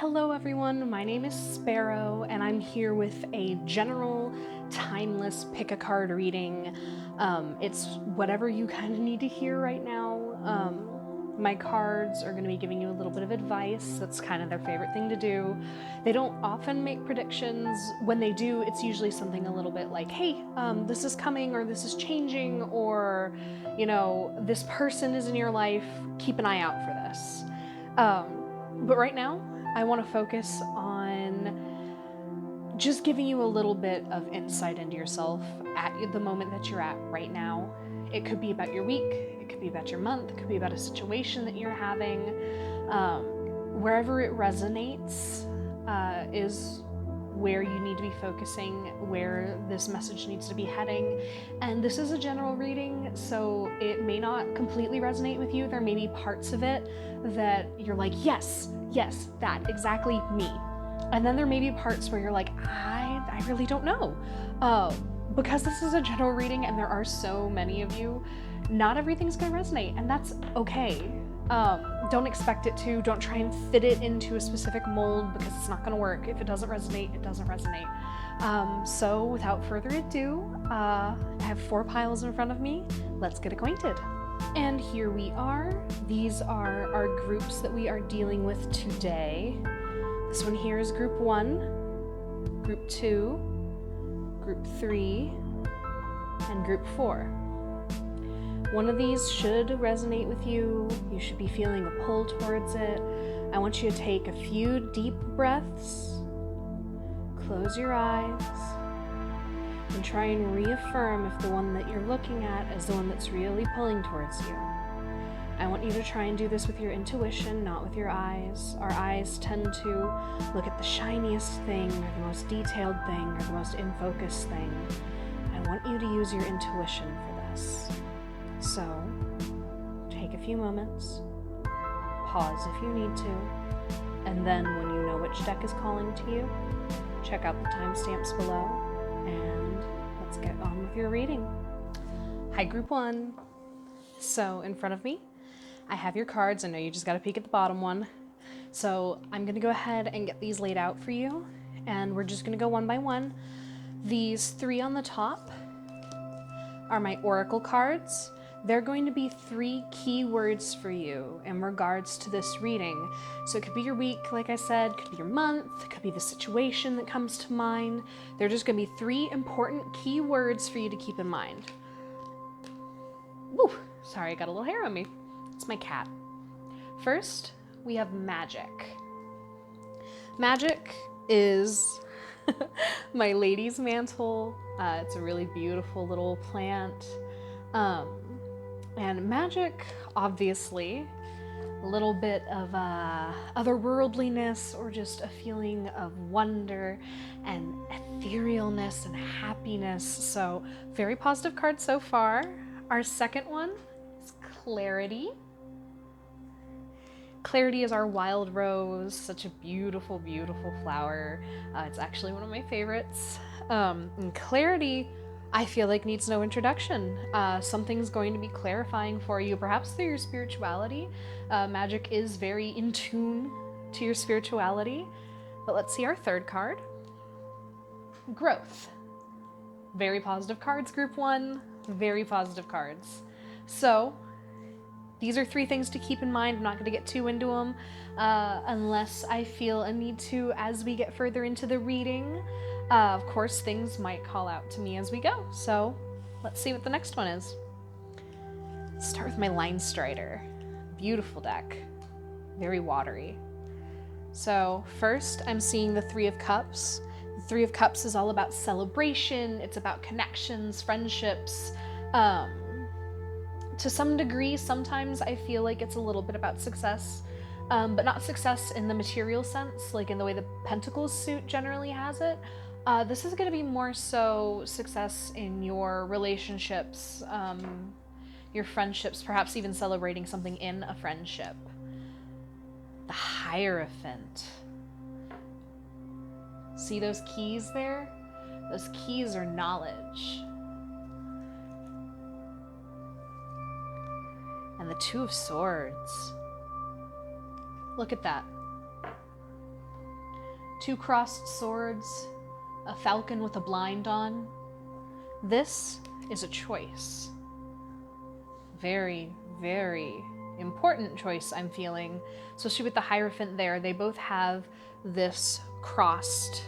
Hello everyone, my name is Sparrow, and I'm here with a general, timeless pick-a-card reading. It's whatever you kind of need to hear right now. My cards are going to be giving you a little bit of advice. That's kind of their favorite thing to do. They don't often make predictions. When they do, it's usually something a little bit like, hey, this is coming, or this is changing, or, you know, this person is in your life, keep an eye out for this. But right now, I want to focus on just giving you a little bit of insight into yourself at the moment that you're at right now. It could be about your week, it could be about your month, it could be about a situation that you're having. Wherever it resonates is where you need to be focusing, where this message needs to be heading. And this is a general reading, so it may not completely resonate with you. There may be parts of it that you're like, yes, that, exactly me. And then there may be parts where you're like, I really don't know. Because this is a general reading and there are so many of you, not everything's gonna resonate, and that's okay. Don't expect it to. Don't try and fit it into a specific mold, because it's not gonna work. If it doesn't resonate, it doesn't resonate. So without further ado, I have 4 piles in front of me. Let's get acquainted. And here we are. These are our groups that we are dealing with today. This one here is group 1, group 2, group 3, and group 4. One of these should resonate with you. You should be feeling a pull towards it. I want you to take a few deep breaths, close your eyes, and try and reaffirm if the one that you're looking at is the one that's really pulling towards you. I want you to try and do this with your intuition, not with your eyes. Our eyes tend to look at the shiniest thing, or the most detailed thing, or the most in-focus thing. I want you to use your intuition for this. So, take a few moments, pause if you need to, and then when you know which deck is calling to you, check out the timestamps below, and let's get on with your reading. Hi, group 1. So, in front of me, I have your cards. I know you just gotta peek at the bottom one. So, I'm gonna go ahead and get these laid out for you, and we're just gonna go one by one. These 3 on the top are my oracle cards. They're going to be 3 key words for you in regards to this reading. So it could be your week, like I said, could be your month, it could be the situation that comes to mind. They're just going to be 3 important key words for you to keep in mind. Woo, sorry, I got a little hair on me. It's my cat. First, we have magic. Magic is my lady's mantle. It's a really beautiful little plant. And magic, obviously, a little bit of otherworldliness, or just a feeling of wonder and etherealness and happiness. So, very positive card so far. Our second one is clarity. Clarity is our wild rose, such a beautiful, beautiful flower. It's actually one of my favorites. And clarity, I feel like, needs no introduction. Something's going to be clarifying for you, perhaps through your spirituality. Magic is very in tune to your spirituality. But let's see our third card. Growth. Very positive cards, group 1. Very positive cards. So, these are 3 things to keep in mind. I'm not going to get too into them unless I feel a need to as we get further into the reading. Of course, things might call out to me as we go. So let's see what the next one is. Let's start with my Linestrider. Beautiful deck. Very watery. So first, I'm seeing the 3 of Cups. The 3 of Cups is all about celebration. It's about connections, friendships. To some degree, sometimes I feel like it's a little bit about success, but not success in the material sense, like in the way the Pentacles suit generally has it. This is going to be more so success in your relationships, your friendships, perhaps even celebrating something in a friendship. The Hierophant. See those keys there? Those keys are knowledge. And the 2 of Swords. Look at that. 2 crossed swords, a falcon with a blind on. This is a choice. Very, very important choice, I'm feeling. Especially with the Hierophant there. They both have this crossed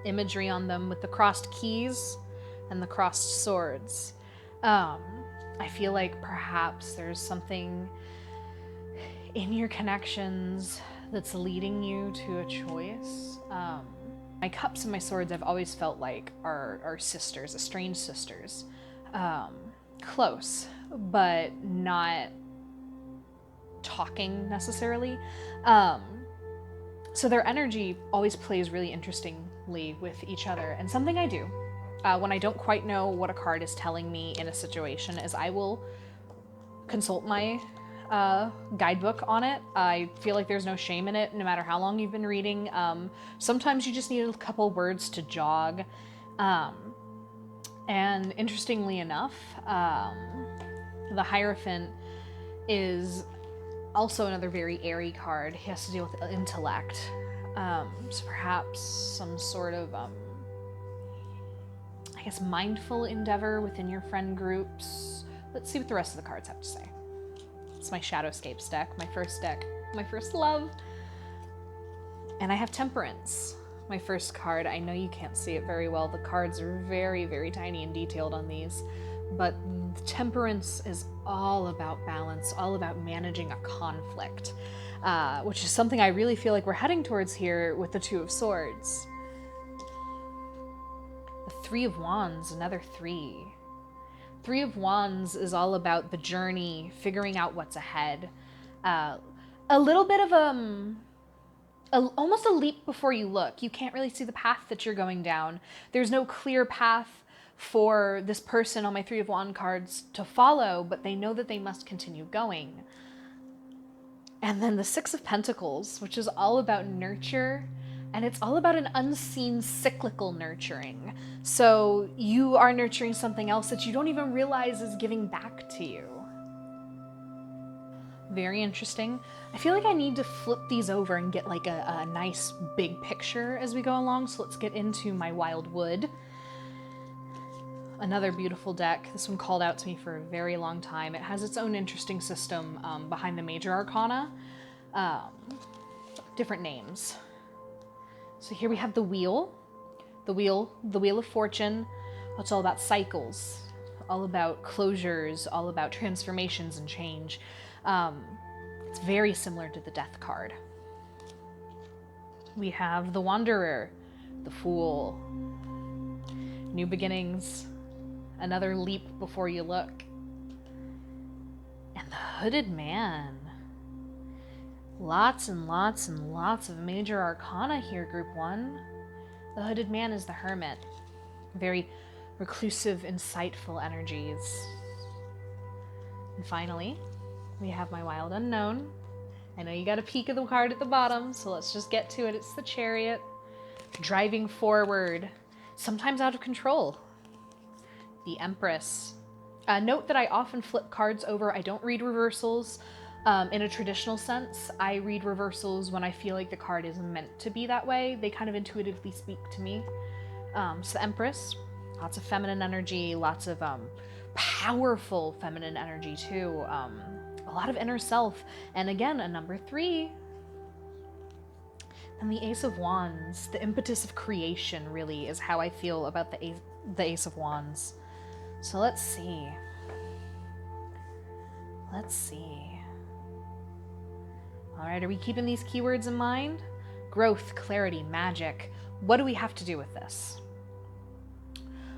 imagery on them with the crossed keys and the crossed swords. I feel like perhaps there's something in your connections that's leading you to a choice. My cups and my swords I've always felt like are sisters, estranged sisters. Close, but not talking necessarily. So their energy always plays really interestingly with each other. And something I do when I don't quite know what a card is telling me in a situation is I will consult my guidebook on it. I feel like there's no shame in it, no matter how long you've been reading. Sometimes you just need a couple words to jog. And interestingly enough, the Hierophant is also another very airy card. He has to deal with intellect. So perhaps some sort of, I guess, mindful endeavor within your friend groups. Let's see what the rest of the cards have to say. It's my Shadowscapes deck, my first love. And I have Temperance, my first card. I know you can't see it very well. The cards are very, very tiny and detailed on these. But Temperance is all about balance, all about managing a conflict, which is something I really feel like we're heading towards here with the Two of Swords. The Three of Wands, another 3. Three of Wands is all about the journey, figuring out what's ahead. A little bit of almost a leap before you look. You can't really see the path that you're going down. There's no clear path for this person on my Three of Wands cards to follow, but they know that they must continue going. And then the Six of Pentacles, which is all about nurture, and it's all about an unseen cyclical nurturing. So you are nurturing something else that you don't even realize is giving back to you. Very interesting. I feel like I need to flip these over and get like a nice big picture as we go along. So let's get into my Wildwood. Another beautiful deck. This one called out to me for a very long time. It has its own interesting system behind the major arcana. Different names. So here we have the Wheel. The Wheel of Fortune. It's all about cycles, all about closures, all about transformations and change. It's very similar to the Death card. We have the Wanderer, the Fool, new beginnings, another leap before you look, and the Hooded Man. Lots and lots and lots of major arcana here, Group 1. The Hooded Man is the Hermit. Very reclusive, insightful energies. And finally, we have my Wild Unknown. I know you got a peek of the card at the bottom, so let's just get to it. It's the Chariot. Driving forward, sometimes out of control. The Empress. Note that I often flip cards over. I don't read reversals in a traditional sense. I read reversals when I feel like the card is meant to be that way. They kind of intuitively speak to me. So the Empress, lots of feminine energy, lots of powerful feminine energy too. A lot of inner self. And again, a number 3. And the Ace of Wands, the impetus of creation really is how I feel about the Ace of Wands. So let's see. Let's see. All right, are we keeping these keywords in mind? Growth, clarity, magic. What do we have to do with this?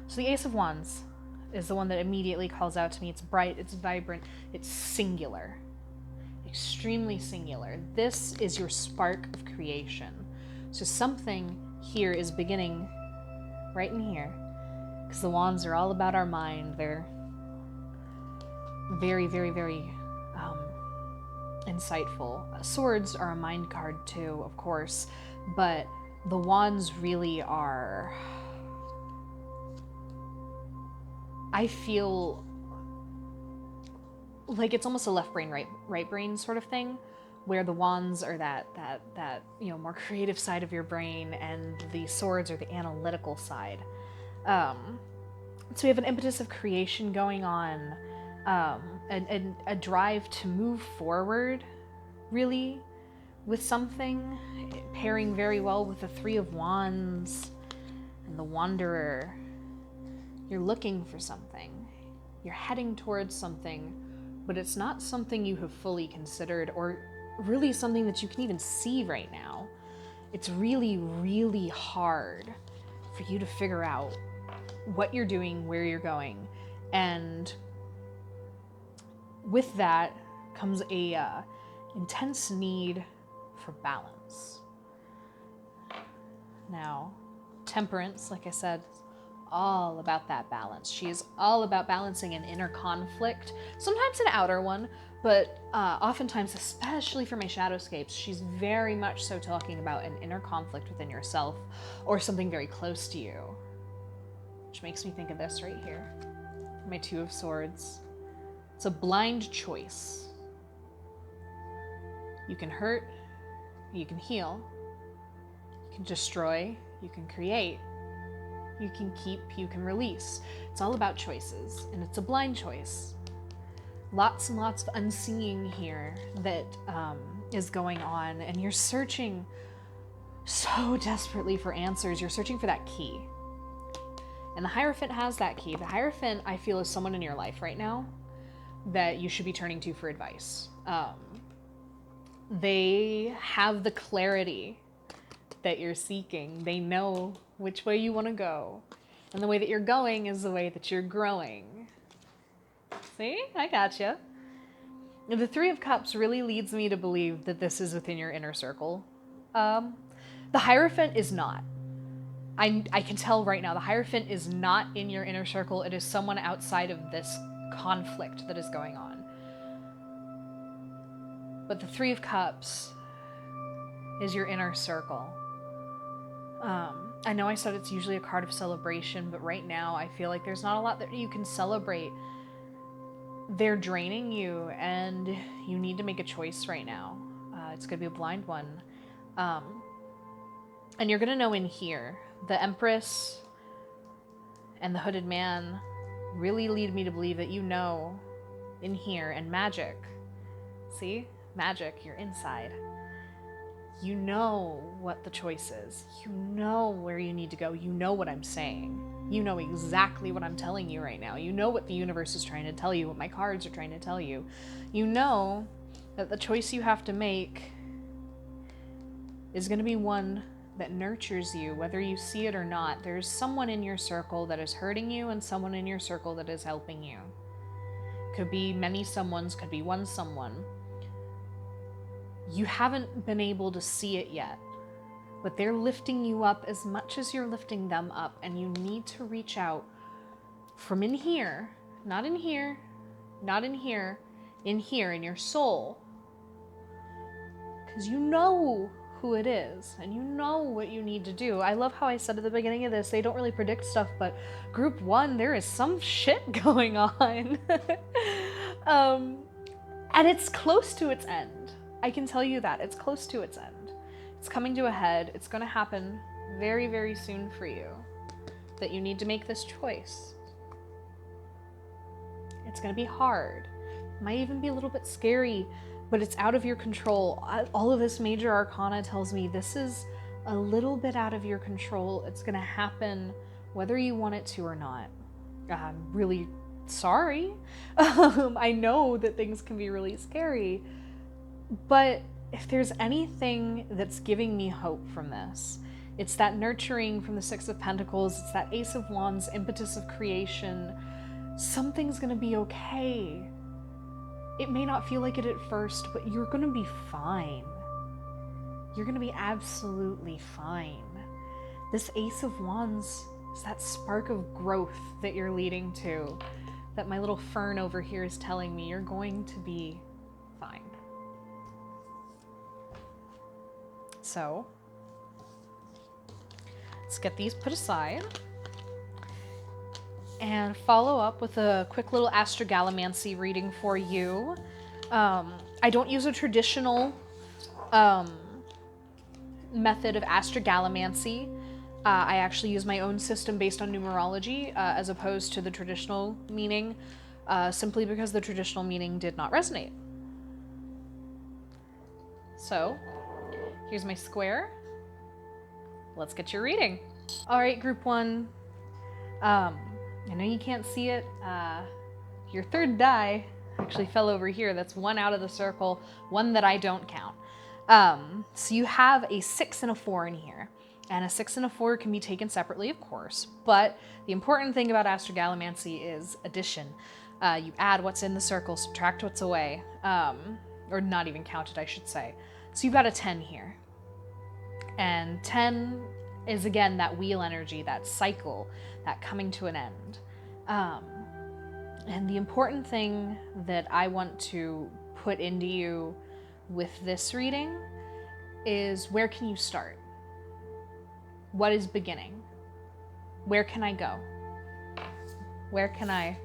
So the Ace of Wands is the one that immediately calls out to me. It's bright, it's vibrant, it's singular. Extremely singular. This is your spark of creation. So something here is beginning right in here. Because the wands are all about our mind. They're very, very, very insightful. Swords are a mind card too, of course. But the wands really are... I feel like it's almost a left brain, right brain sort of thing, where the wands are that more creative side of your brain, and the swords are the analytical side. So we have an impetus of creation going on, and a drive to move forward, really, with something, pairing very well with the Three of Wands and the Wanderer. You're looking for something. You're heading towards something, but it's not something you have fully considered, or really something that you can even see right now. It's really, really hard for you to figure out what you're doing, where you're going. And with that comes a intense need for balance. Now, Temperance, like I said, all about that balance. She is all about balancing an inner conflict, sometimes an outer one, but oftentimes, especially for my Shadowscapes, she's very much so talking about an inner conflict within yourself, or something very close to you. Which makes me think of this right here. My Two of Swords. It's a blind choice. You can hurt, you can heal, you can destroy, you can create, you can keep, you can release. It's all about choices, and it's a blind choice. Lots and lots of unseeing here that is going on, and you're searching so desperately for answers. You're searching for that key. And the Hierophant has that key. The Hierophant, I feel, is someone in your life right now that you should be turning to for advice. They have the clarity that you're seeking. They know which way you want to go. And the way that you're going is the way that you're growing. See? I gotcha. The Three of Cups really leads me to believe that this is within your inner circle. The Hierophant is not. I can tell right now, the Hierophant is not in your inner circle. It is someone outside of this conflict that is going on. But the Three of Cups is your inner circle. I know I said it's usually a card of celebration, but right now I feel like there's not a lot that you can celebrate. They're draining you, and you need to make a choice right now. It's going to be a blind one. And you're going to know in here. The Empress and the Hooded Man really lead me to believe that you know in here, and magic. See? Magic, you're inside. You know what the choice is. You know where you need to go. You know what I'm saying. You know exactly what I'm telling you right now. You know what the universe is trying to tell you, what my cards are trying to tell you. You know that the choice you have to make is going to be one that nurtures you, whether you see it or not. There's someone in your circle that is hurting you, and someone in your circle that is helping you. Could be many someones, could be one someone. You haven't been able to see it yet, but they're lifting you up as much as you're lifting them up, and you need to reach out from in here, not in here, not in here, in here, in your soul. Because you know who it is, and you know what you need to do. I love how I said at the beginning of this, they don't really predict stuff, but group one, there is some shit going on. And it's close to its end. I can tell you that. It's close to its end. It's coming to a head. It's going to happen very, very soon for you. That you need to make this choice. It's going to be hard. It might even be a little bit scary, but it's out of your control. All of this major arcana tells me this is a little bit out of your control. It's going to happen whether you want it to or not. I'm really sorry. I know that things can be really scary, but if there's anything that's giving me hope from this, it's that nurturing from the Six of Pentacles. It's that Ace of Wands, impetus of creation. Something's going to be okay. It may not feel like it at first, but you're going to be fine. You're going to be absolutely fine. This Ace of Wands is that spark of growth that you're leading to, that my little fern over here is telling me you're going to be fine. So, let's get these put aside and follow up with a quick little Astragalomancy reading for you. I don't use a traditional method of Astragalomancy. I actually use my own system based on numerology as opposed to the traditional meaning, simply because the traditional meaning did not resonate. So, here's my square. Let's get your reading. All right, group 1. I know you can't see it. Your third die actually fell over here. That's 1 out of the circle, 1 that I don't count. So you have a 6 and a 4 in here. And a 6 and a 4 can be taken separately, of course. But the important thing about Astragalomancy is addition. You add what's in the circle, subtract what's away. Or not even count it, I should say. So you've got a 10 here. And 10 is, again, that wheel energy, that cycle, that coming to an end. And the important thing that I want to put into you with this reading is, where can you start? What is beginning? Where can I go? Where can I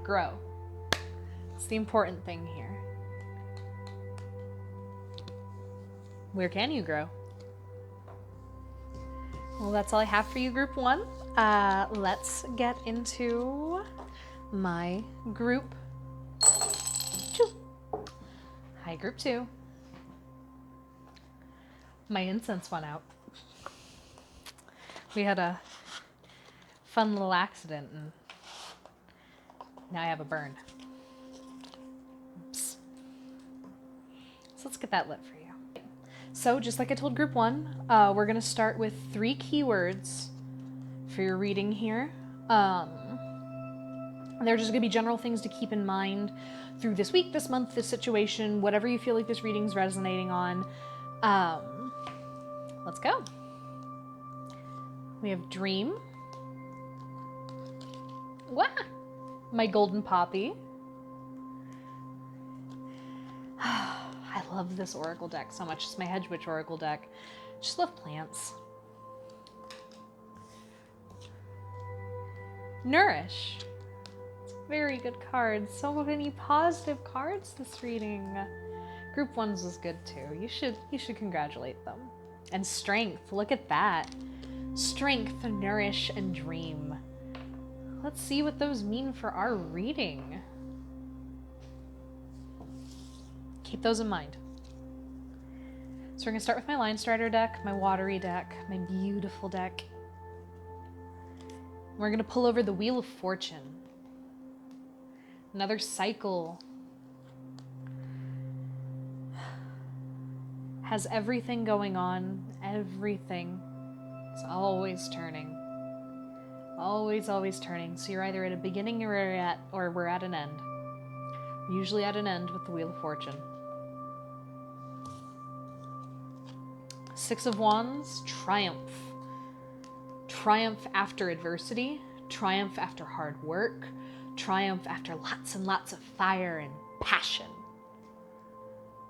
grow? It's the important thing here. Where can you grow? Well, that's all I have for you, group 1. Let's get into my group 2. Hi, group 2. My incense went out. We had a fun little accident, and now I have a burn. Oops. So let's get that lit for you. So just like I told group 1, we're going to start with 3 keywords for your reading here. They're just going to be general things to keep in mind through this week, this month, this situation, whatever you feel like this reading's resonating on. Let's go. We have dream. Wah! My golden poppy. I love this oracle deck so much. It's my Hedgewitch oracle deck. Just love plants. Nourish. It's a very good card. So many positive cards this reading. Group 1's was good too. You should congratulate them. And strength. Look at that. Strength, nourish, and dream. Let's see what those mean for our reading. Keep those in mind. So we're going to start with my Linestrider deck, my watery deck, my beautiful deck. We're going to pull over the Wheel of Fortune. Another cycle. Has everything going on, everything. It's always turning. Always, always turning. So you're either at a beginning or we're at an end. Usually at an end with the Wheel of Fortune. 6 of Wands, triumph. Triumph after adversity. Triumph after hard work. Triumph after lots and lots of fire and passion.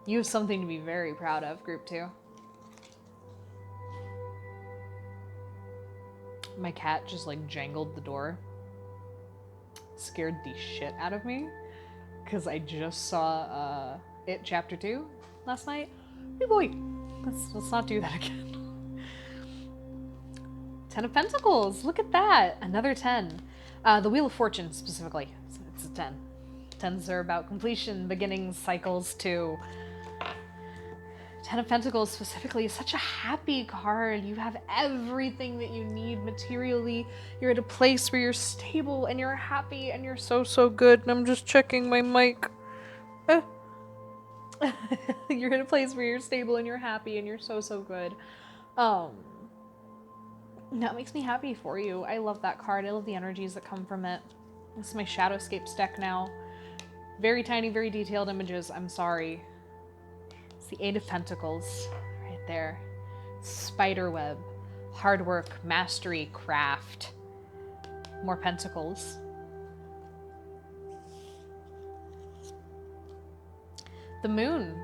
You have something to be very proud of, group 2. My cat just like jangled the door. Scared the shit out of me. Because I just saw It Chapter 2 last night. Hey boy, let's not do that again. 10 of Pentacles, look at that. Another 10. The Wheel of Fortune specifically, it's a 10. 10s are about completion, beginnings, cycles too. 10 of Pentacles specifically is such a happy card. You have everything that you need materially. You're at a place where you're stable and you're happy and you're so, so good. And I'm just checking my mic. You're in a place where you're stable and you're happy and you're so, so good. That makes me happy for you. I love that card. I love the energies that come from it. This is my Shadowscapes deck now. Very tiny, very detailed images. I'm sorry. It's the 8 of Pentacles right there. Spiderweb, hard work, mastery, craft. More pentacles. The Moon.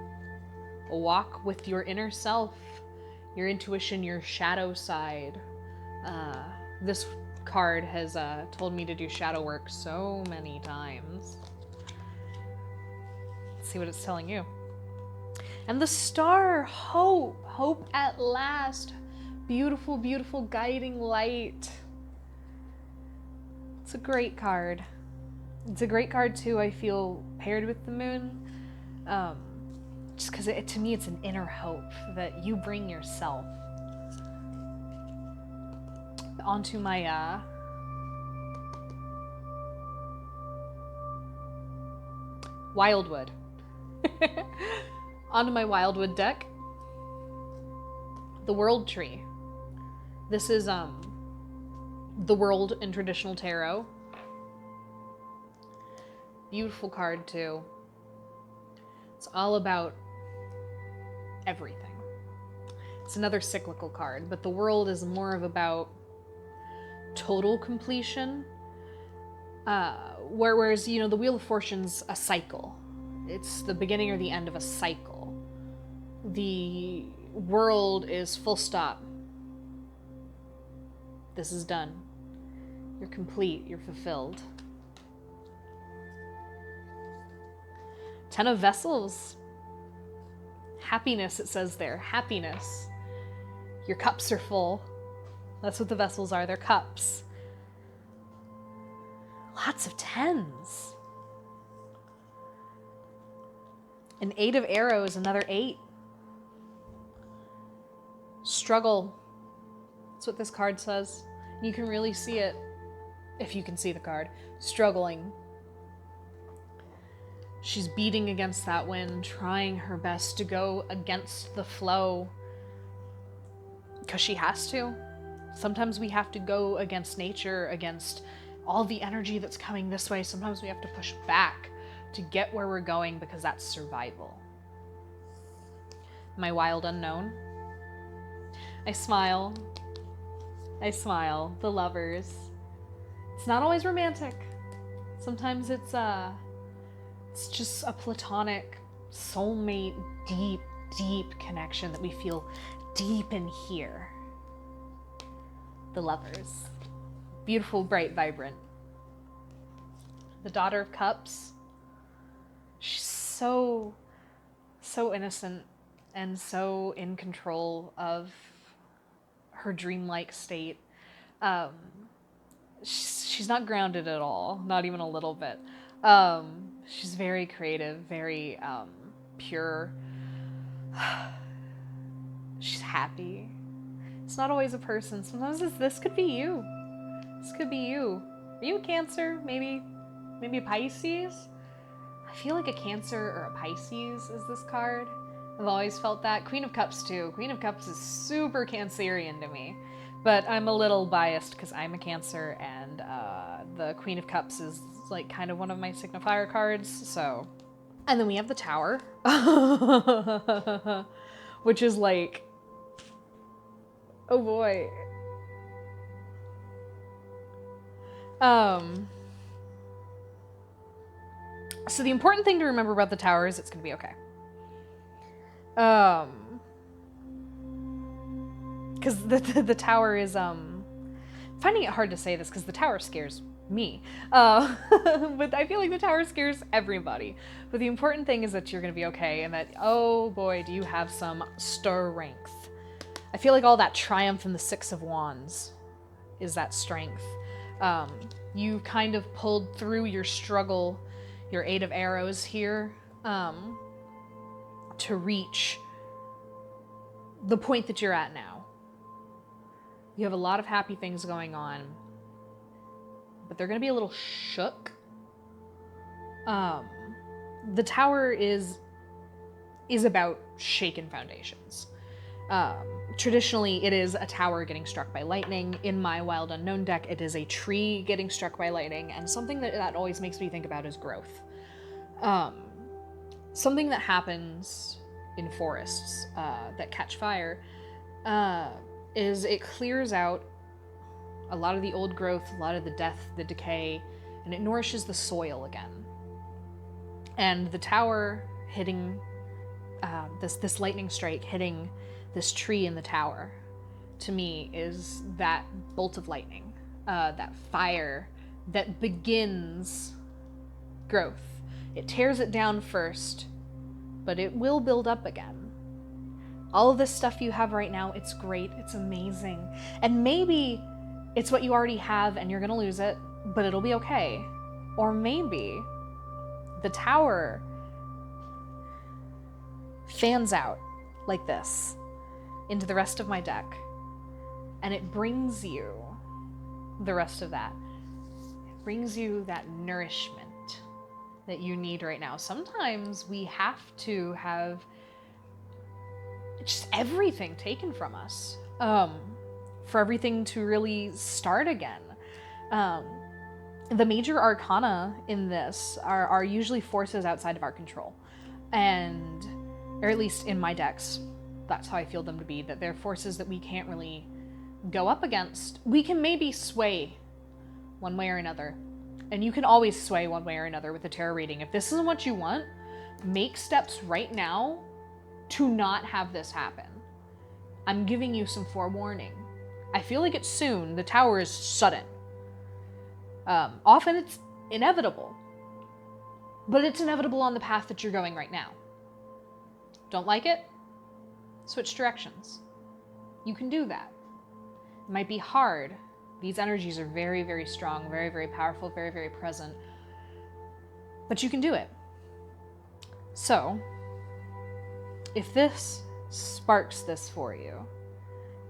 A walk with your inner self, your intuition, your shadow side. This card has told me to do shadow work so many times. Let's see what it's telling you. And the star, hope. Hope at last. Beautiful, beautiful guiding light. It's a great card. It's a great card too, I feel, paired with the moon. Just because to me it's an inner hope that you bring yourself. Onto my Wildwood. Onto my Wildwood deck. The World Tree. This is the world in traditional tarot. Beautiful card too. It's all about everything. It's another cyclical card, but the world is more of about total completion. Whereas, you know, the Wheel of Fortune's a cycle. It's the beginning or the end of a cycle. The world is full stop. This is done. You're complete. You're fulfilled. Ten of Vessels. Happiness, it says there. Happiness. Your cups are full. That's what the vessels are. They're cups. Lots of tens. An 8 of Arrows, another 8. Struggle. That's what this card says. You can really see it, if you can see the card. Struggling. She's beating against that wind, trying her best to go against the flow. Because she has to. Sometimes we have to go against nature, against all the energy that's coming this way. Sometimes we have to push back to get where we're going because that's survival. My wild unknown. I smile. I smile. The Lovers. It's not always romantic. Sometimes it's just a platonic, soulmate, deep, deep connection that we feel deep in here. The Lovers. Beautiful, bright, vibrant. The Daughter of Cups. She's so innocent and so in control of her dreamlike state. She's not grounded at all, not even a little bit. She's very creative, very pure. She's happy. It's not always a person. Sometimes this could be you. This could be you. Are you a Cancer? Maybe a Pisces? I feel like a Cancer or a Pisces is this card. I've always felt that. Queen of Cups too. Queen of Cups is super Cancerian to me. But I'm a little biased because I'm a Cancer and the Queen of Cups is like kind of one of my signifier cards, so. And then we have the Tower. Which is like, oh boy. So the important thing to remember about the Tower is it's gonna be okay. Because the Tower is, finding it hard to say this because the Tower scares me. But I feel like the Tower scares everybody. But the important thing is that you're gonna be okay and that, oh boy, do you have some strength. I feel like all that triumph in the Six of Wands is that strength. You kind of pulled through your struggle, your 8 of Arrows here, to reach the point that you're at now. You have a lot of happy things going on, but they're going to be a little shook. The Tower is about shaken foundations. Traditionally, it is a tower getting struck by lightning. In my Wild Unknown deck, it is a tree getting struck by lightning, and something that always makes me think about is growth. Something that happens in forests that catch fire is it clears out a lot of the old growth, a lot of the death, the decay, and it nourishes the soil again. And the Tower hitting this lightning strike hitting this tree in the tower, to me, is that bolt of lightning, that fire that begins growth. It tears it down first, but it will build up again. All of this stuff you have right now, it's great, it's amazing. And maybe it's what you already have and you're gonna lose it, but it'll be okay. Or maybe the tower fans out like this into the rest of my deck, and it brings you the rest of that. It brings you that nourishment that you need right now. Sometimes we have to have just everything taken from us for everything to really start again. The major arcana in this are usually forces outside of our control, and or at least in my decks, that's how I feel them to be, that they're forces that we can't really go up against. We can maybe sway one way or another, and you can always sway one way or another with a tarot reading. If this isn't what you want, make steps right now to not have this happen. I'm giving you some forewarning. I feel like it's soon. The tower is sudden. Often it's inevitable, but it's inevitable on the path that you're going right now. Don't like it? Switch directions. You can do that. It might be hard. These energies are very, very strong, very, very powerful, very, very present. But you can do it. So, if this sparks this for you,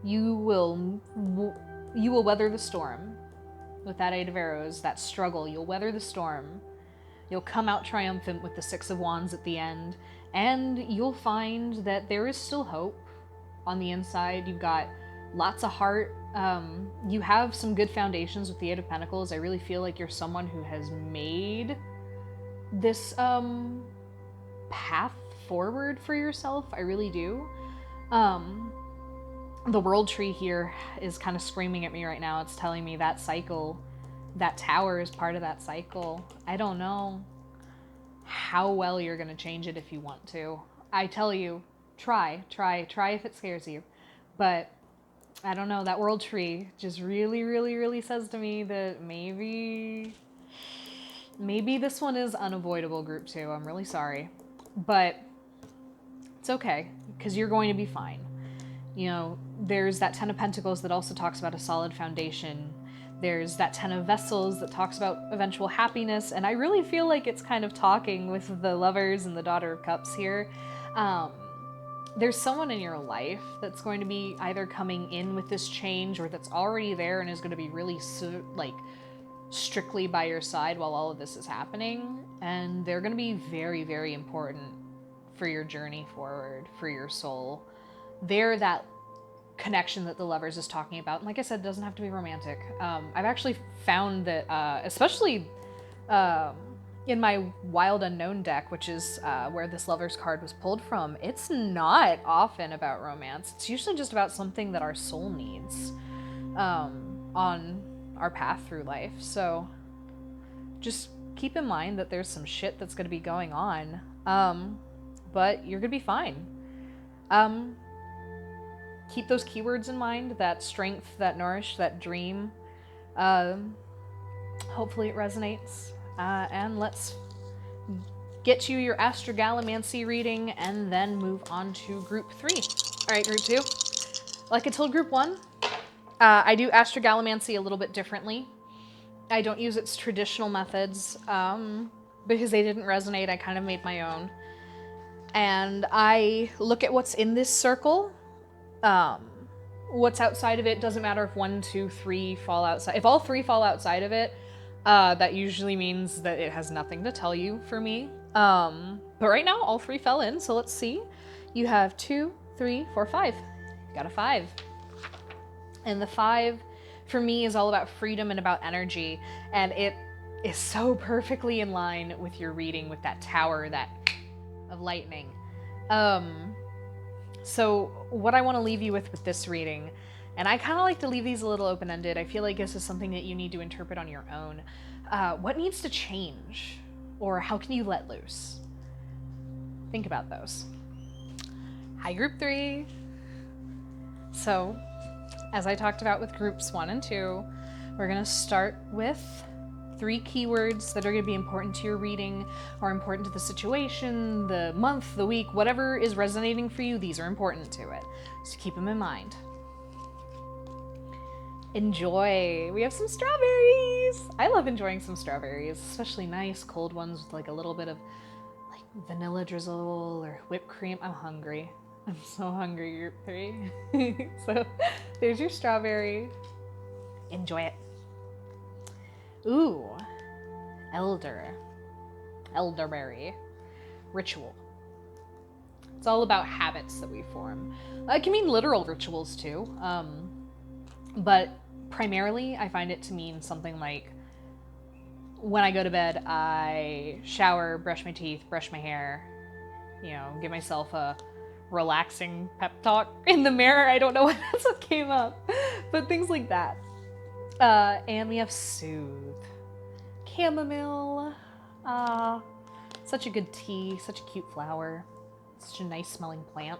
you will weather the storm with that 8 of arrows, that struggle. You'll weather the storm. You'll come out triumphant with the 6 of wands at the end, and you'll find that there is still hope on the inside. You've got lots of heart. You have some good foundations with the 8 of pentacles. I really feel like you're someone who has made this path forward for yourself. I really do. The world tree here is kind of screaming at me right now. It's telling me that cycle, that tower is part of that cycle. I don't know how well you're going to change it if you want to. I tell you, try if it scares you. But I don't know, that world tree just really, really, really says to me that maybe this one is unavoidable, group 2. I'm really sorry. But it's okay, because you're going to be fine. You know, there's that 10 of Pentacles that also talks about a solid foundation. There's that 10 of Vessels that talks about eventual happiness. And I really feel like it's kind of talking with the Lovers and the Daughter of Cups here. There's someone in your life that's going to be either coming in with this change, or that's already there and is going to be really strictly by your side while all of this is happening. And they're going to be very, very important for your journey forward, for your soul. They're that connection that the Lovers is talking about. And like I said, it doesn't have to be romantic. I've actually found that, especially in my Wild Unknown deck, which is where this Lovers card was pulled from, it's not often about romance. It's usually just about something that our soul needs on our path through life. So just keep in mind that there's some shit that's going to be going on, but you're going to be fine. Keep those keywords in mind, that strength, that nourish, that dream. Hopefully it resonates. And let's get you your Astragalomancy reading and then move on to group 3. All right, group 2. Like I told group 1, I do Astragalomancy a little bit differently. I don't use its traditional methods because they didn't resonate. I kind of made my own. And I look at what's in this circle. What's outside of it doesn't matter if 1, 2, 3 fall outside. If all 3 fall outside of it, that usually means that it has nothing to tell you for me. But right now, all 3 fell in, so let's see. You have 2, 3, 4, 5. You got a 5. And the 5, for me, is all about freedom and about energy. And it is so perfectly in line with your reading with that tower, that of lightning. So what I want to leave you with this reading, and I kind of like to leave these a little open-ended. I feel like this is something that you need to interpret on your own. What needs to change? Or how can you let loose? Think about those. Hi, group 3. So, as I talked about with groups 1 and 2, we're going to start with 3 keywords that are going to be important to your reading or important to the situation, the month, the week, whatever is resonating for you, these are important to it. So keep them in mind. Enjoy. We have some strawberries. I love enjoying some strawberries, especially nice cold ones with like a little bit of like vanilla drizzle or whipped cream. I'm hungry. I'm so hungry, group 3. So there's your strawberry. Enjoy it. Ooh, elderberry, ritual. It's all about habits that we form. It can mean literal rituals too, but primarily I find it to mean something like when I go to bed, I shower, brush my teeth, brush my hair, give myself a relaxing pep talk in the mirror. I don't know why that's what came up, but things like that. And we have soothe, chamomile, such a good tea, such a cute flower, such a nice smelling plant.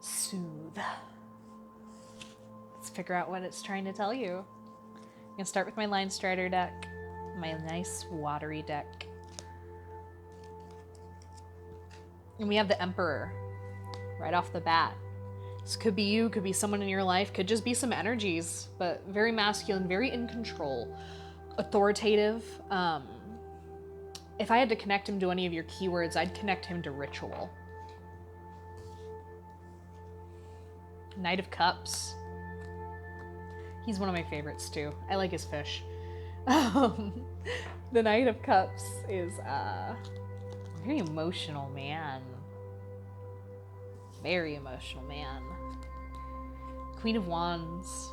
Soothe. Let's figure out what it's trying to tell you. I'm gonna start with my Linestrider deck, my nice watery deck. And we have the Emperor right off the bat. This could be you, could be someone in your life, could just be some energies, but very masculine, very in control, authoritative. If I had to connect him to any of your keywords, I'd connect him to ritual. Knight of Cups. He's one of my favorites too. I like his fish. The Knight of Cups is a very emotional man. Very emotional man. Queen of Wands.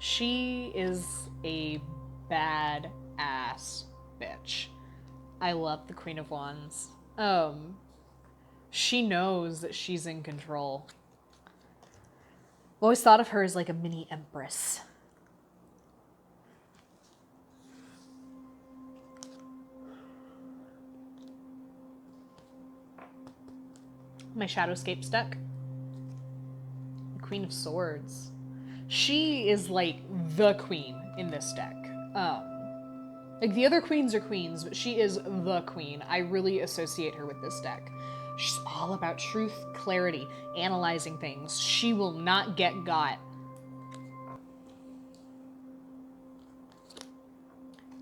She is a badass bitch. I love the Queen of Wands. She knows that she's in control. I've always thought of her as like a mini empress. My Shadowscapes deck. The Queen of Swords. She is like the queen in this deck. Like the other queens are queens, but she is the queen. I really associate her with this deck. She's all about truth, clarity, analyzing things. She will not get got.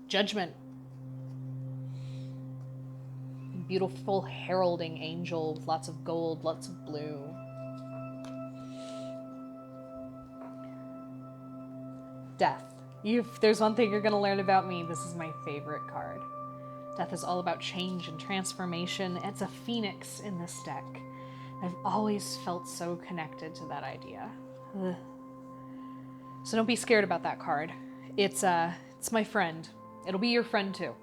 Judgment. Beautiful heralding angel with lots of gold, lots of blue. Death. If there's one thing you're going to learn about me, this is my favorite card. Death is all about change and transformation. It's a phoenix in this deck. I've always felt so connected to that idea. Ugh. So don't be scared about that card. It's my friend. It'll be your friend too.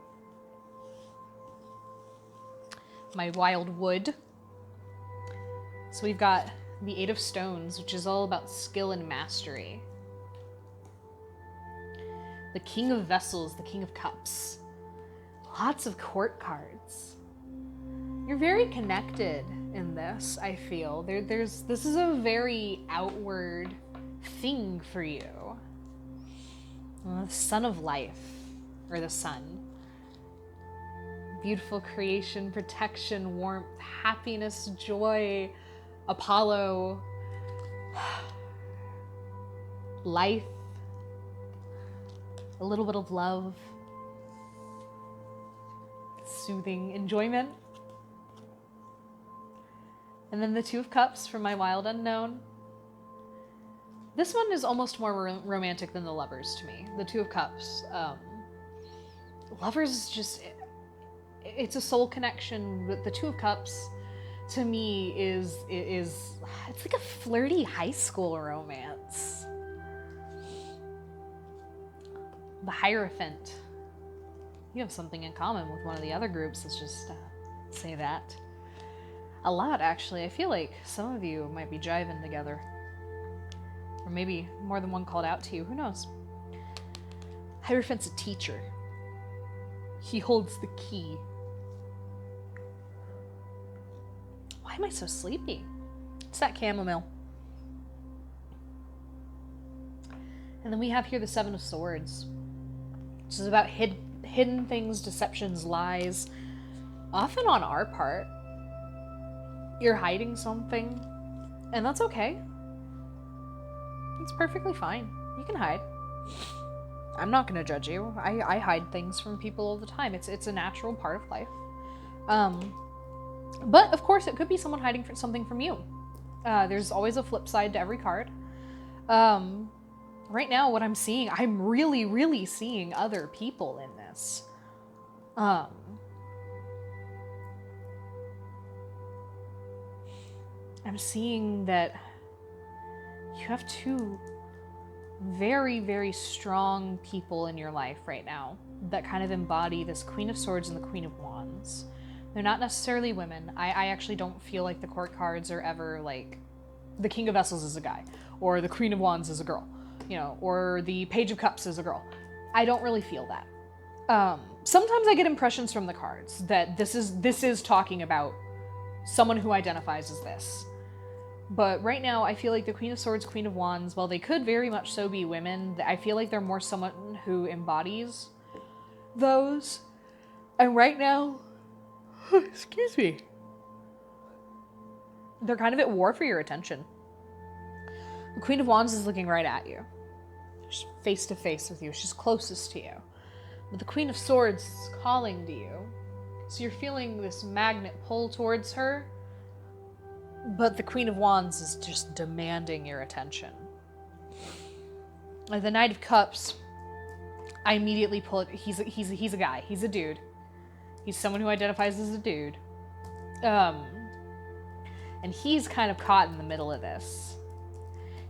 My Wildwood. So we've got the 8 of Stones, which is all about skill and mastery. The King of Vessels, the King of Cups. Lots of court cards. You're very connected in this, I feel. This is a very outward thing for you. The Sun of Life, or the Sun. Beautiful creation, protection, warmth, happiness, joy, Apollo, life, a little bit of love, soothing, enjoyment. And then the 2 of Cups from my Wild Unknown. This one is almost more romantic than the Lovers to me. The 2 of Cups. Lovers is just... It's a soul connection, but the 2 of Cups to me is it's like a flirty high school romance. The Hierophant. You have something in common with one of the other groups. Let's just say that. A lot, actually. I feel like some of you might be jiving together. Or maybe more than one called out to you. Who knows? Hierophant's a teacher. He holds the key. Why am I so sleepy? It's that chamomile. And then we have here the 7 of Swords. This is about hidden things, deceptions, lies, often on our part. You're hiding something, and that's okay. It's perfectly fine. You can hide. I'm not gonna judge you. I hide things from people all the time. It's a natural part of life. But of course, it could be someone hiding something from you. There's always a flip side to every card. Right now, what I'm seeing, I'm really, really seeing other people in this. I'm seeing that you have two very, very strong people in your life right now that kind of embody this Queen of Swords and the Queen of Wands. They're not necessarily women. I actually don't feel like the court cards are ever like the King of Vessels is a guy, or the Queen of Wands is a girl, you know, or the Page of Cups is a girl. I don't really feel that. Sometimes I get impressions from the cards that this is talking about someone who identifies as this. But right now, I feel like the Queen of Swords, Queen of Wands, while they could very much so be women, I feel like they're more someone who embodies those. And right now, excuse me, they're kind of at war for your attention. The Queen of Wands is looking right at you. She's face to face with you. She's closest to you. But the Queen of Swords is calling to you. So you're feeling this magnet pull towards her. But the Queen of Wands is just demanding your attention. The Knight of Cups, I immediately pull it. He's a guy. He's a dude. He's someone who identifies as a dude. And he's kind of caught in the middle of this.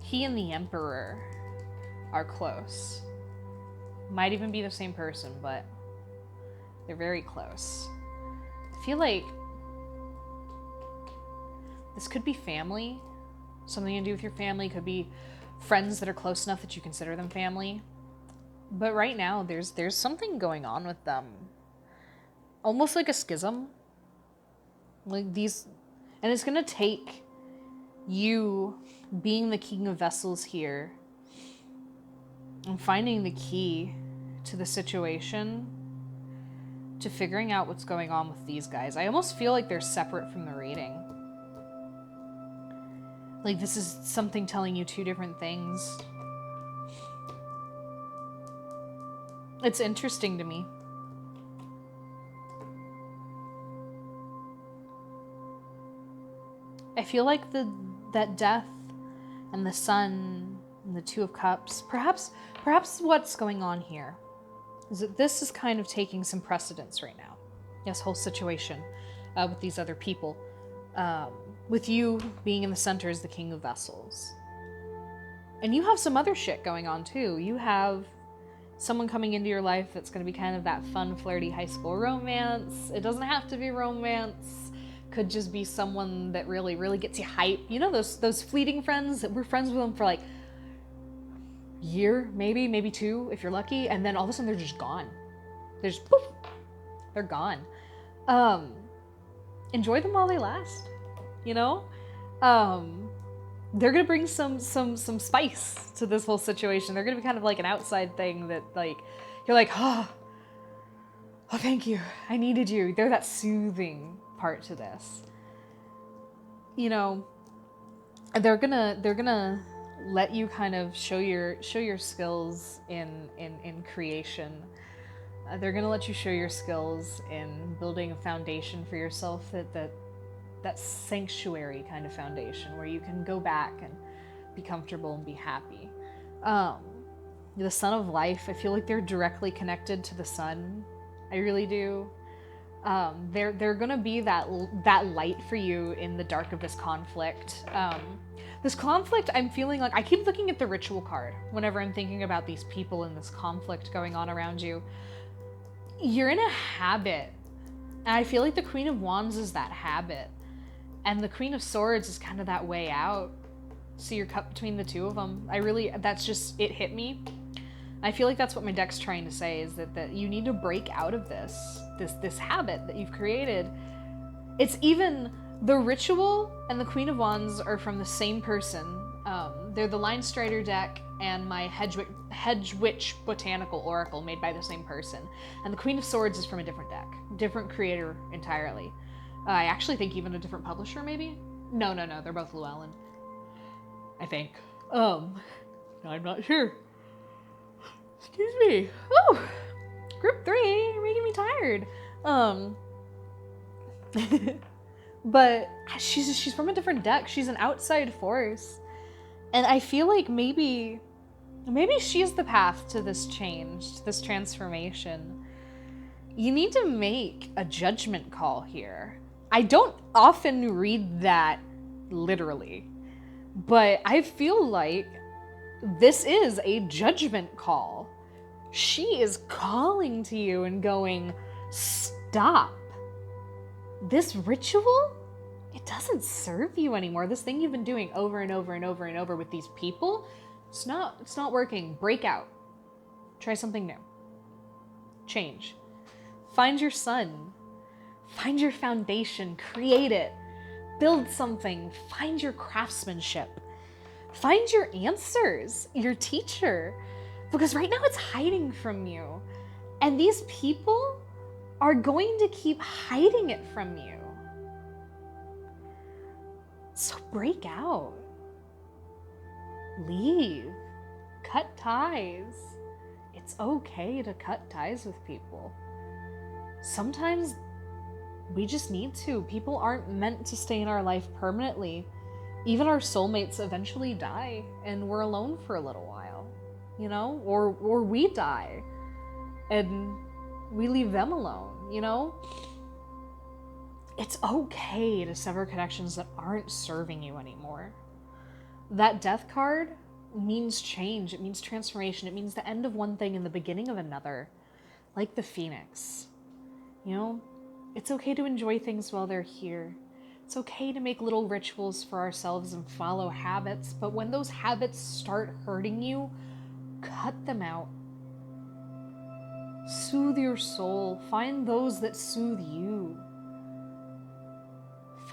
He and the Emperor are close. Might even be the same person, but they're very close. I feel like this could be family. Something to do with your family. Could be friends that are close enough that you consider them family. But right now, there's something going on with them. Almost like a schism. Like these... And it's gonna take you being the King of Vessels here and finding the key to the situation to figuring out what's going on with these guys. I almost feel like they're separate from the reading. Like this is something telling you two different things. It's interesting to me. I feel like that death and the sun and the Two of Cups, perhaps what's going on here is that this is kind of taking some precedence right now. This whole situation with these other people. With you being in the center as the King of Vessels. And you have some other shit going on too. You have someone coming into your life that's going to be kind of that fun, flirty high school romance. It doesn't have to be romance. Could just be someone that really, really gets you hype. You know those fleeting friends that we're friends with them for like a year, maybe two, if you're lucky, and then all of a sudden they're just gone. They're just poof, they're gone. Enjoy them while they last. You know? They're gonna bring some spice to this whole situation. They're gonna be kind of like an outside thing that like you're like, oh thank you. I needed you. They're that soothing part to this. You know, they're gonna let you kind of show your skills in creation. They're gonna let you show your skills in building a foundation for yourself, that sanctuary kind of foundation where you can go back and be comfortable and be happy. The Sun of Life, I feel like they're directly connected to the sun. I really do. They're gonna be that light for you in the dark of this conflict. This conflict, I'm feeling like I keep looking at the ritual card whenever I'm thinking about these people and this conflict going on around you. You're in a habit, and I feel like the Queen of Wands is that habit, and the Queen of Swords is kind of that way out. So you're cut between the two of them. That's just, it hit me. I feel like that's what my deck's trying to say, is that you need to break out of this habit that you've created. It's even the ritual and the Queen of Wands are from the same person. They're the Linestrider deck and my Hedgewitch Botanical Oracle made by the same person. And the Queen of Swords is from a different deck. Different creator entirely. I actually think even a different publisher, maybe? No, they're both Llewellyn. I think. I'm not sure. Excuse me. Oh! Group 3, you're making me tired. But she's from a different deck. She's an outside force. And I feel like maybe she's the path to this change, to this transformation. You need to make a judgment call here. I don't often read that literally, but I feel like this is a judgment call. She is calling to you and going, stop. This ritual, it doesn't serve you anymore. This thing you've been doing over and over and over and over with these people, it's not working. Break out. Try something new. Change. Find your sun. Find your foundation. Create it. Build something. Find your craftsmanship. Find your answers, your teacher. Because right now it's hiding from you. And these people are going to keep hiding it from you. So break out. Leave. Cut ties. It's okay to cut ties with people. Sometimes we just need to. People aren't meant to stay in our life permanently. Even our soulmates eventually die and we're alone for a little while, you know? Or we die and we leave them alone, you know? It's okay to sever connections that aren't serving you anymore. That death card means change. It means transformation. It means the end of one thing and the beginning of another. Like the phoenix. You know? It's okay to enjoy things while they're here. It's okay to make little rituals for ourselves and follow habits, but when those habits start hurting you, cut them out. Soothe your soul. Find those that soothe you.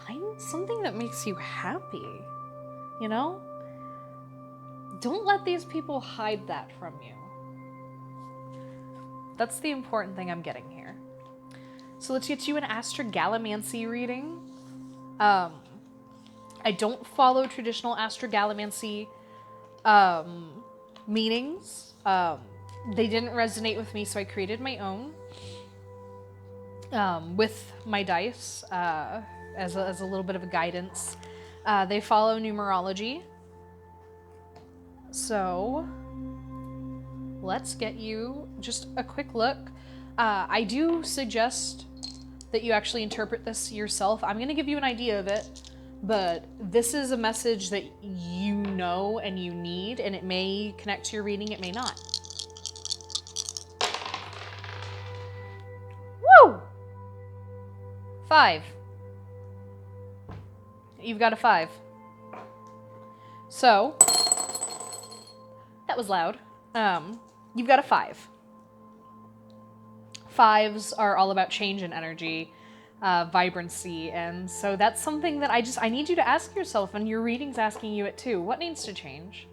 Find something that makes you happy, you know? Don't let these people hide that from you. That's the important thing I'm getting here. So let's get you an Astragalomancy reading. I don't follow traditional Astragalomancy meanings. They didn't resonate with me, so I created my own with my dice as a little bit of a guidance. They follow numerology. So let's get you just a quick look. I do suggest that you actually interpret this yourself. I'm going to give you an idea of it, but this is a message that you know and you need, and it may connect to your reading, it may not. Woo! 5. You've got a 5. So, that was loud. You've got a 5. 5s are all about change and energy, vibrancy, and so that's something that I need you to ask yourself, and your reading's asking you it too. What needs to change?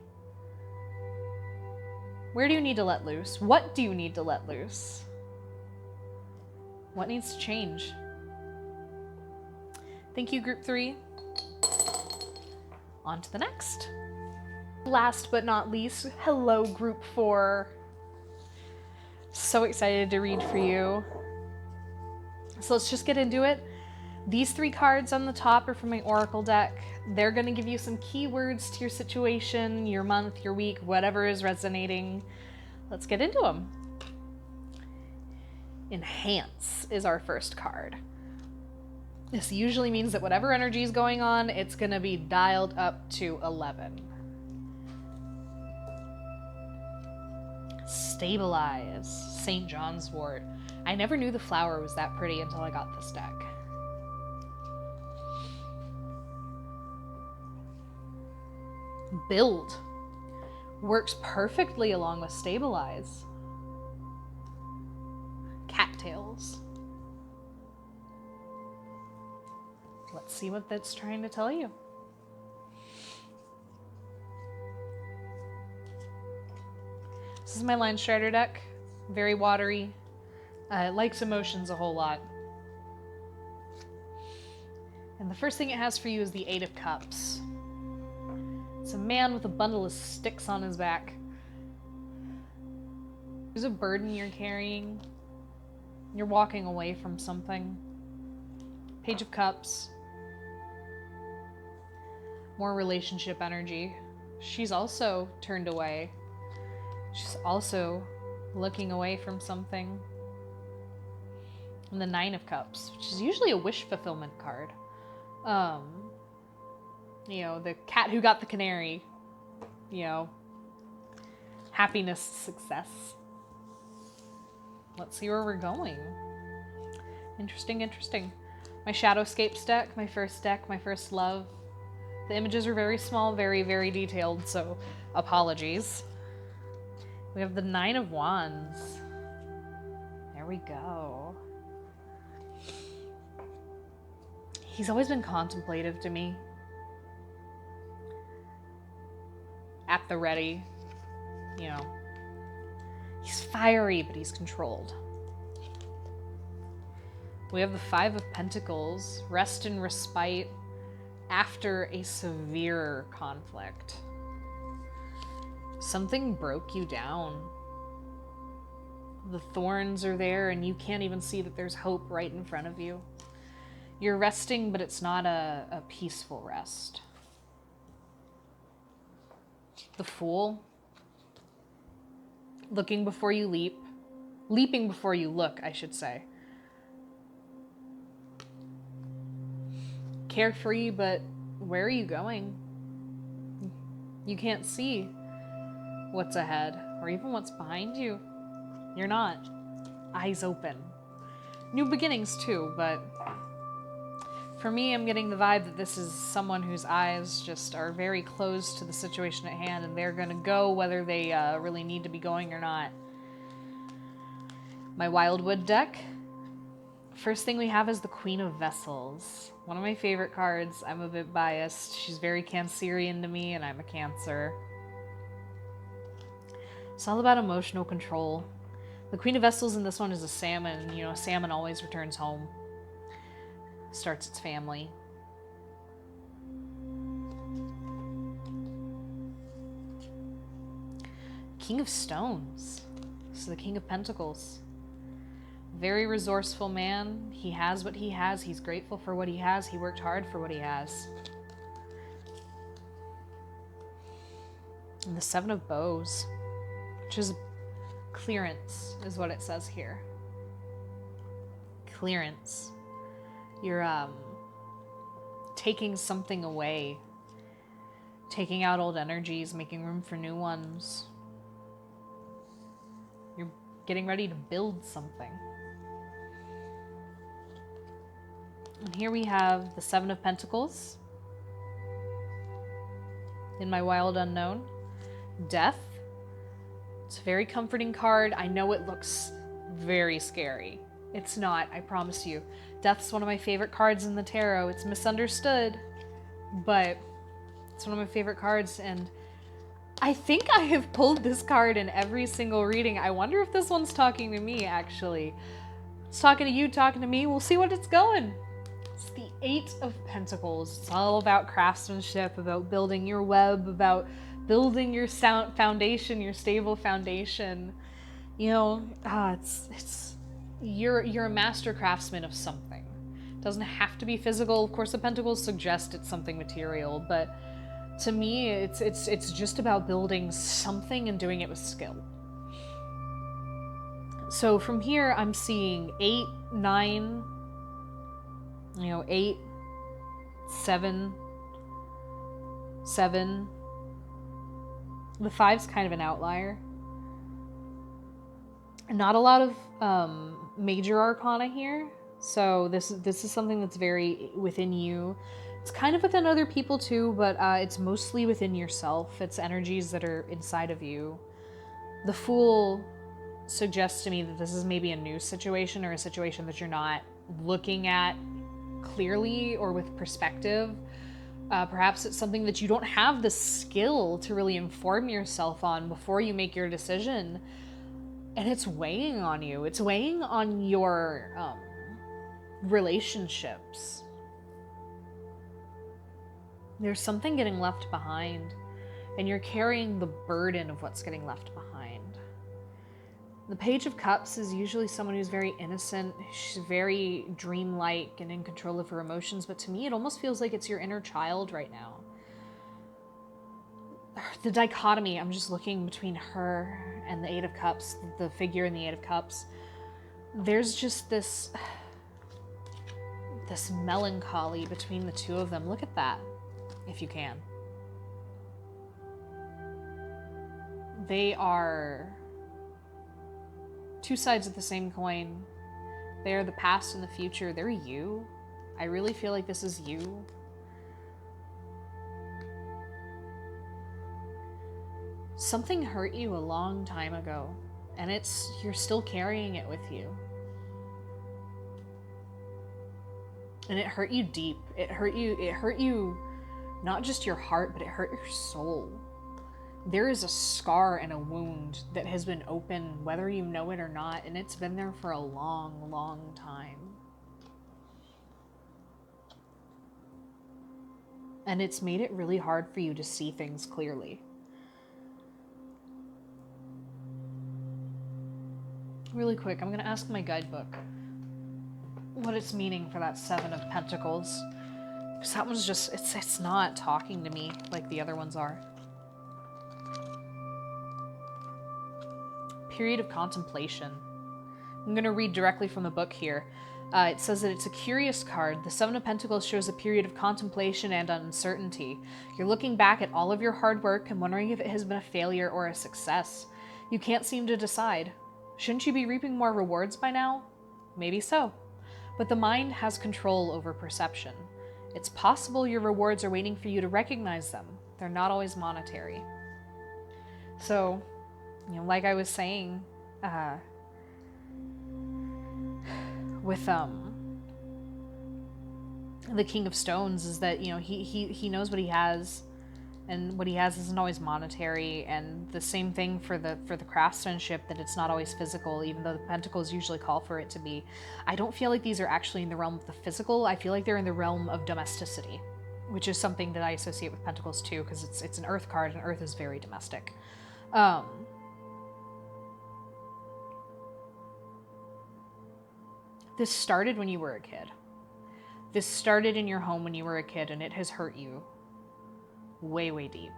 Where do you need to let loose? What do you need to let loose? What needs to change? Thank you, Group 3. On to the next. Last but not least, hello, Group 4. So excited to read for you. So let's just get into it. These 3 cards on the top are from my Oracle deck. They're going to give you some keywords to your situation, your month, your week, whatever is resonating. Let's get into them. Enhance is our first card. This usually means that whatever energy is going on, it's going to be dialed up to 11. Stabilize, St. John's wort. I never knew the flower was that pretty until I got this deck. Build. Works perfectly along with stabilize. Cattails. Let's see what that's trying to tell you. This is my Linestrider deck. Very watery. It likes emotions a whole lot. And the first thing it has for you is the Eight of Cups. It's a man with a bundle of sticks on his back. There's a burden you're carrying. You're walking away from something. Page of Cups. More relationship energy. She's also turned away. She's also looking away from something. And the Nine of Cups, which is usually a wish fulfillment card. You know, the cat who got the canary. You know, happiness, success. Let's see where we're going. Interesting, interesting. My Shadowscapes deck, my first love. The images are very small, very, very detailed, so apologies. We have the Nine of Wands. There we go. He's always been contemplative to me. At the ready, you know. He's fiery, but he's controlled. We have the Five of Pentacles, rest and respite after a severe conflict. Something broke you down. The thorns are there and you can't even see that there's hope right in front of you. You're resting, but it's not a peaceful rest. The Fool. Looking before you leap. Leaping before you look, I should say. Carefree, but where are you going? You can't see what's ahead or even what's behind you. You're not. Eyes open. New beginnings too, but for me, I'm getting the vibe that this is someone whose eyes just are very closed to the situation at hand and they're gonna go whether they really need to be going or not. My Wildwood deck. First thing we have is the Queen of Vessels. One of my favorite cards. I'm a bit biased. She's very Cancerian to me and I'm a Cancer. It's all about emotional control. The Queen of Vessels in this one is a salmon. You know, a salmon always returns home. Starts its family. King of Stones. This is the King of Pentacles. Very resourceful man. He has what he has. He's grateful for what he has. He worked hard for what he has. And the Seven of Bows, which is clearance, is what it says here. Clearance. You're taking something away. Taking out old energies, making room for new ones. You're getting ready to build something. And here we have the Seven of Pentacles. In my Wild Unknown. Death. It's a very comforting card. I know it looks very scary. It's not, I promise you. Death's one of my favorite cards in the tarot. It's misunderstood, but it's one of my favorite cards, and I think I have pulled this card in every single reading. I wonder if this one's talking to me, actually. It's talking to you, talking to me. We'll see what it's going. It's the Eight of Pentacles. It's all about craftsmanship, about building your web, about building your sound foundation, your stable foundation. You know, you're a master craftsman of something. It doesn't have to be physical. Of course, the pentacles suggest it's something material, but to me, it's just about building something and doing it with skill. So from here, I'm seeing 8, 9, 8, 7, 7. The 5's kind of an outlier. Not a lot of major arcana here, so this is something that's very within you. It's kind of within other people too, but it's mostly within yourself. It's energies that are inside of you. The Fool suggests to me that this is maybe a new situation or a situation that you're not looking at clearly or with perspective. Perhaps it's something that you don't have the skill to really inform yourself on before you make your decision. And it's weighing on you. It's weighing on your relationships. There's something getting left behind, and you're carrying the burden of what's getting left behind. The Page of Cups is usually someone who's very innocent. She's very dreamlike and in control of her emotions, but to me it almost feels like it's your inner child right now. The dichotomy, I'm just looking between her and the Eight of Cups, the figure in the Eight of Cups. There's just this melancholy between the two of them. Look at that, if you can. They are two sides of the same coin. They are the past and the future. They're you. I really feel like this is you. Something hurt you a long time ago, and you're still carrying it with you. And it hurt you deep. It hurt you not just your heart, but it hurt your soul. There is a scar and a wound that has been open, whether you know it or not, and it's been there for a long, long time. And it's made it really hard for you to see things clearly. Really quick, I'm going to ask my guidebook what it's meaning for that Seven of Pentacles. Because that one's just, it's not talking to me like the other ones are. Period of contemplation. I'm going to read directly from the book here. It says that it's a curious card. The Seven of Pentacles shows a period of contemplation and uncertainty. You're looking back at all of your hard work and wondering if it has been a failure or a success. You can't seem to decide. Shouldn't you be reaping more rewards by now? Maybe so. But the mind has control over perception. It's possible your rewards are waiting for you to recognize them. They're not always monetary. So, like I was saying, with the King of Stones, is that he knows what he has, and what he has isn't always monetary. And the same thing for the craftsmanship, that it's not always physical, even though the Pentacles usually call for it to be. I don't feel like these are actually in the realm of the physical. I feel like they're in the realm of domesticity, which is something that I associate with Pentacles too, because it's an Earth card, and Earth is very domestic. This started when you were a kid. This started in your home when you were a kid, and it has hurt you way, way deep.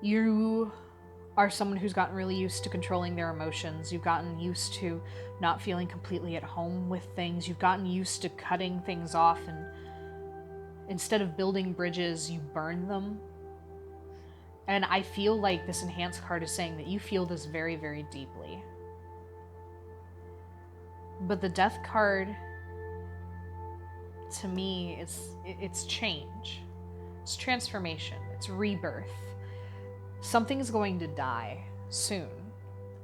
You are someone who's gotten really used to controlling their emotions. You've gotten used to not feeling completely at home with things. You've gotten used to cutting things off, and instead of building bridges, you burn them. And I feel like this Enhanced card is saying that you feel this very, very deeply. But the Death card, to me, it's change. It's transformation. It's rebirth. Something's going to die soon.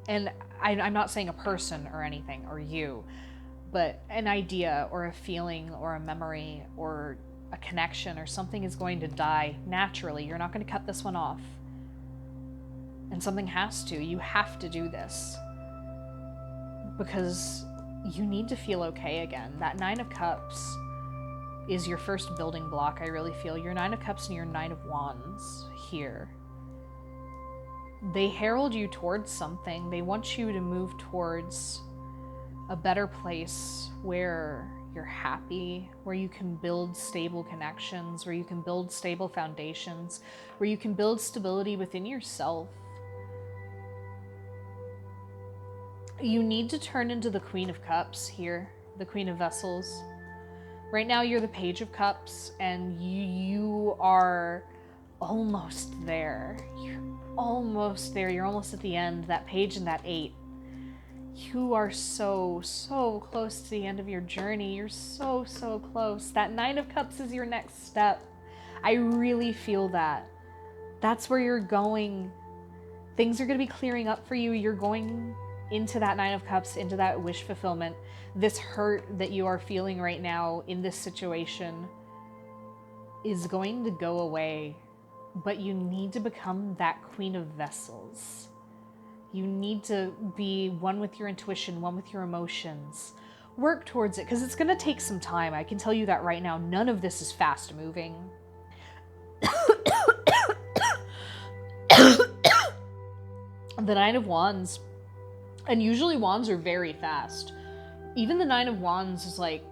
And I'm not saying a person or anything, or you, but an idea or a feeling or a memory or a connection or something is going to die naturally. You're not going to cut this one off. And something has to. You have to do this. Because you need to feel okay again. That Nine of Cups is your first building block, I really feel. Your Nine of Cups and your Nine of Wands here. They herald you towards something. They want you to move towards a better place where you're happy, where you can build stable connections, where you can build stable foundations, where you can build stability within yourself. You need to turn into the Queen of Cups here, the Queen of Vessels. Right now you're the Page of Cups, and you are almost there. You're almost there. You're almost at the end, that Page and that 8. You are so, so close to the end of your journey. You're so, so close. That Nine of Cups is your next step. I really feel that. That's where you're going. Things are going to be clearing up for you. You're going into that Nine of Cups, into that wish fulfillment. This hurt that you are feeling right now in this situation is going to go away, but you need to become that Queen of Vessels. You need to be one with your intuition, one with your emotions. Work towards it, because it's going to take some time. I can tell you that right now. None of this is fast moving. The Nine of Wands, and usually wands are very fast. Even the Nine of Wands is like,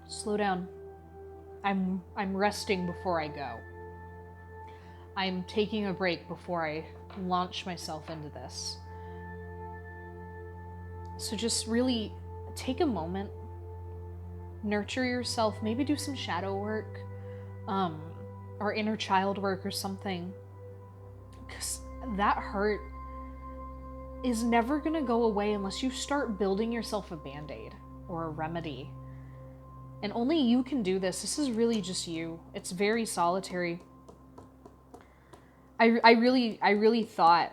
slow down. I'm resting before I go. I'm taking a break before I launch myself into this. So just really take a moment, nurture yourself, maybe do some shadow work, or inner child work or something. Because that hurt is never going to go away unless you start building yourself a band-aid or a remedy. And only you can do this. This is really just you. It's very solitary. I really thought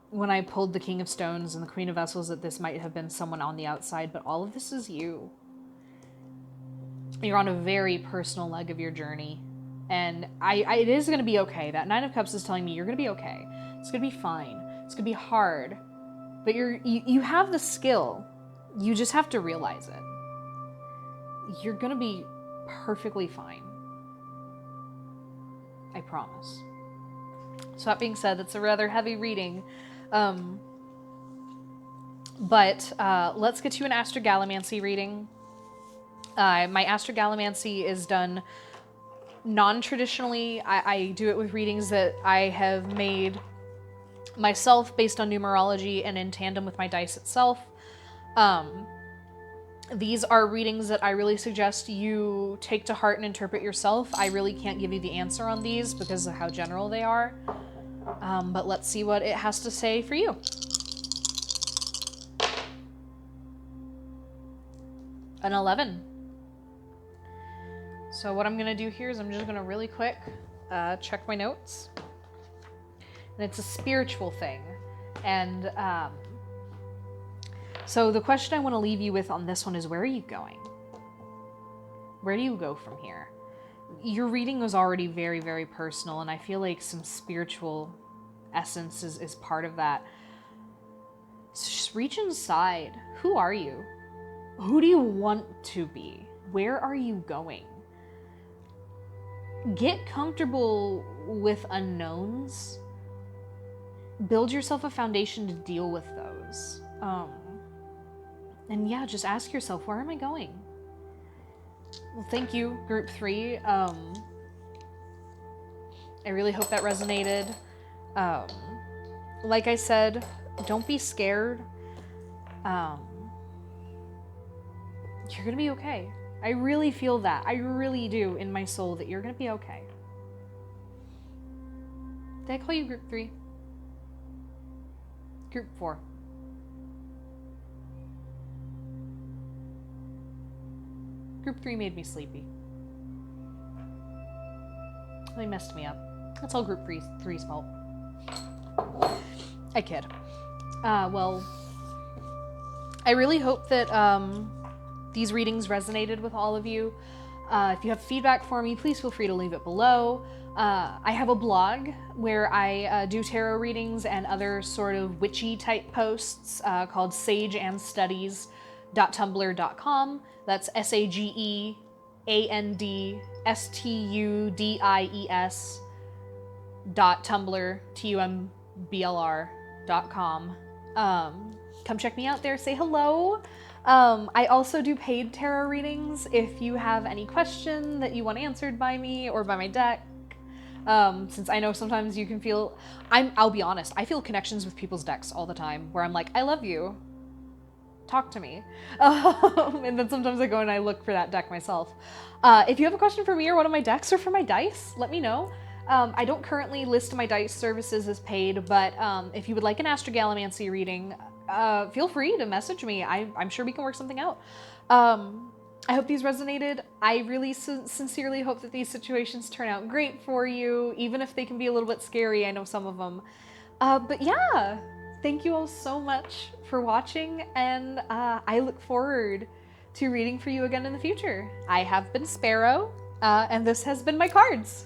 when I pulled the King of Stones and the Queen of Vessels that this might have been someone on the outside, but all of this is you. You're on a very personal leg of your journey. And it is going to be okay. That Nine of Cups is telling me you're going to be okay. It's going to be fine. It's going to be hard. But you have the skill. You just have to realize it. You're going to be perfectly fine. I promise. So that being said, it's a rather heavy reading. But let's get to an Astragalomancy reading. My Astragalomancy is done non-traditionally. I do it with readings that I have made myself based on numerology and in tandem with my dice itself. These are readings that I really suggest you take to heart and interpret yourself. I really can't give you the answer on these because of how general they are. But let's see what it has to say for you. An 11. So what I'm going to do here is I'm just going to really quick check my notes. And it's a spiritual thing. And so the question I want to leave you with on this one is, where are you going? Where do you go from here? Your reading was already very, very personal, and I feel like some spiritual essence is part of that. So just reach inside. Who are you? Who do you want to be? Where are you going? Get comfortable with unknowns. Build yourself a foundation to deal with those. And yeah, just ask yourself, where am I going? Well, thank you, Group 3. I really hope that resonated. Like I said, don't be scared. You're gonna be okay. I really feel that. I really do in my soul that you're gonna be okay. Did I call you Group 3? Group 4. Group 3 made me sleepy. They messed me up. That's all Group 3's fault. I kid. Well, I really hope that these readings resonated with all of you. If you have feedback for me, please feel free to leave it below. I have a blog where I do tarot readings and other sort of witchy type posts called sageandstudies.tumblr.com. That's sageandstudies.tumblr, TUMBLR.com. Come check me out there, say hello. I also do paid tarot readings if you have any question that you want answered by me or by my deck. Since I know sometimes you can feel, I'll be honest, I feel connections with people's decks all the time where I'm like, I love you. Talk to me. And then sometimes I go and I look for that deck myself. If you have a question for me or one of my decks or for my dice, let me know. I don't currently list my dice services as paid, but if you would like an Astragalomancy reading, feel free to message me. I'm sure we can work something out. I hope these resonated. I really sincerely hope that these situations turn out great for you, even if they can be a little bit scary. I know some of them. But yeah, thank you all so much for watching, and I look forward to reading for you again in the future. I have been Sparrow, and this has been my cards.